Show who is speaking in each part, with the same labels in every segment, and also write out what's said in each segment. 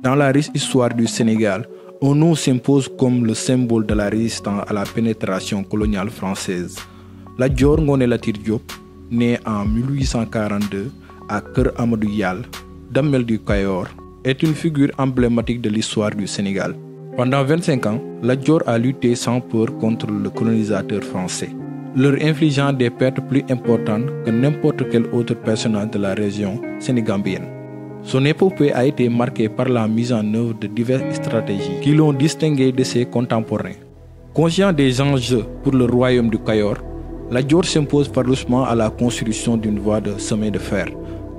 Speaker 1: Dans la riche histoire du Sénégal, un nom s'impose comme le symbole de la résistance à la pénétration coloniale française. Lat Dior Ngoné Latyr Diop, né en 1842 à Kër Amadou Yall, Damel du Kayor, est une figure emblématique de l'histoire du Sénégal. Pendant 25 ans, Lat Dior a lutté sans peur contre le colonisateur français, leur infligeant des pertes plus importantes que n'importe quel autre personnage de la région sénégambienne. Son épopée a été marquée par la mise en œuvre de diverses stratégies qui l'ont distingué de ses contemporains. Conscient des enjeux pour le royaume du Kayor, Lat Dior s'impose farouchement à la construction d'une voie de chemin de fer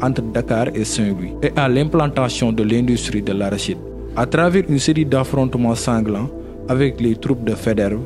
Speaker 1: entre Dakar et Saint-Louis et à l'implantation de l'industrie de l'arachide. À travers une série d'affrontements sanglants avec les troupes de Faidherbe,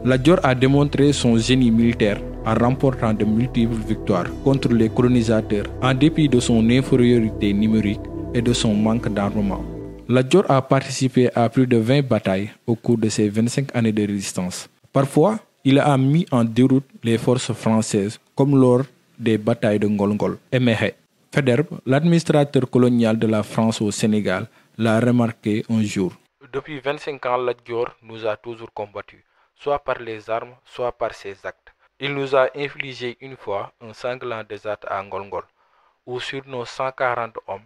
Speaker 1: Lat Dior a démontré son génie militaire en remportant de multiples victoires contre les colonisateurs en dépit de son infériorité numérique et de son manque d'armement. Lat Dior a participé à plus de 20 batailles au cours de ses 25 années de résistance. Parfois, il a mis en déroute les forces françaises comme lors des batailles de Ngolngol et Mékhé. Faidherbe, l'administrateur colonial de la France au Sénégal, l'a remarqué un jour.
Speaker 2: Depuis 25 ans, Lat Dior nous a toujours combattus, soit par les armes, soit par ses actes. Il nous a infligé une fois un sanglant désastre à Ngolngol, où sur nos 140 hommes,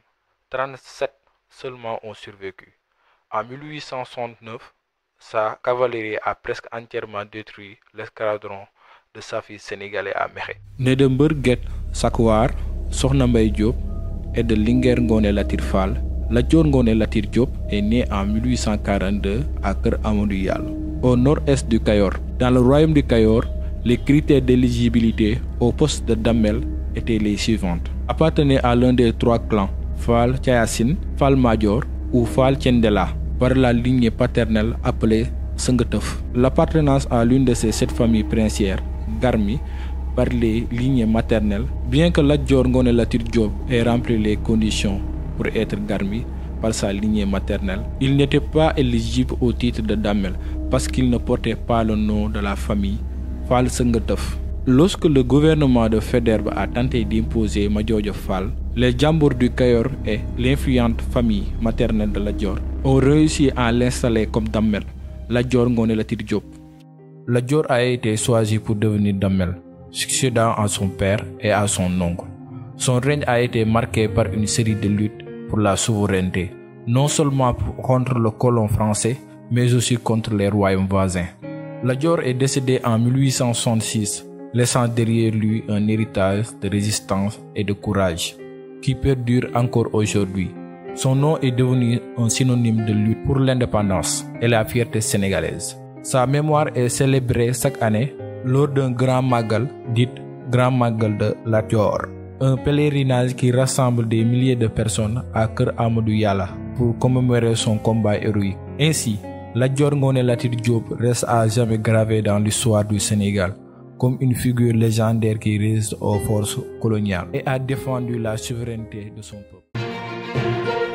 Speaker 2: 37 seulement ont survécu. En 1869, sa cavalerie a presque entièrement détruit l'escadron de Safi sénégalais à Mékhé.
Speaker 1: Né de Mbeur Guet Sakwar, Sokhna Mbaye Diop et de Linguère Ngoné Latyr Fall, Lat Dior Ngoné Latyr Diop est né en 1842 à Kër Amadou Yall, au nord-est du Kayor. Dans le royaume du Kayor, les critères d'éligibilité au poste de Damel étaient les suivantes. Appartenait à l'un des trois clans, Fall Thiayassine, Fall Madior ou Fall Thiendella, par la lignée paternelle appelée Sengeteuf. L'appartenance à l'une de ces 7 familles princières, Garmi, par les lignées maternelles, bien que Lat Dior Ngoné Latyr Diop ait rempli les conditions pour être Garmi par sa lignée maternelle, il n'était pas éligible au titre de Damel parce qu'il ne portait pas le nom de la famille Fall Sengeteuf. Lorsque le gouvernement de Faidherbe a tenté d'imposer Madiodio Fall, les Djambour du Kayor et l'influente famille maternelle de Lat Dior ont réussi à l'installer comme Damel, Lat Dior Ngoné Latyr Diop. Lat Dior a été choisi pour devenir Damel, succédant à son père et à son oncle. Son règne a été marqué par une série de luttes pour la souveraineté, non seulement contre le colon français, mais aussi contre les royaumes voisins. Lat Dior est décédé en 1866, laissant derrière lui un héritage de résistance et de courage qui perdure encore aujourd'hui. Son nom est devenu un synonyme de lutte pour l'indépendance et la fierté sénégalaise. Sa mémoire est célébrée chaque année lors d'un grand magal dit Grand Magal de Lat Dior, un pèlerinage qui rassemble des milliers de personnes à Kër Amadou Yall pour commémorer son combat héroïque. Ainsi, Lat Dior Ngoné Latyr Diop reste à jamais gravé dans l'histoire du Sénégal comme une figure légendaire qui résiste aux forces coloniales et a défendu la souveraineté de son peuple.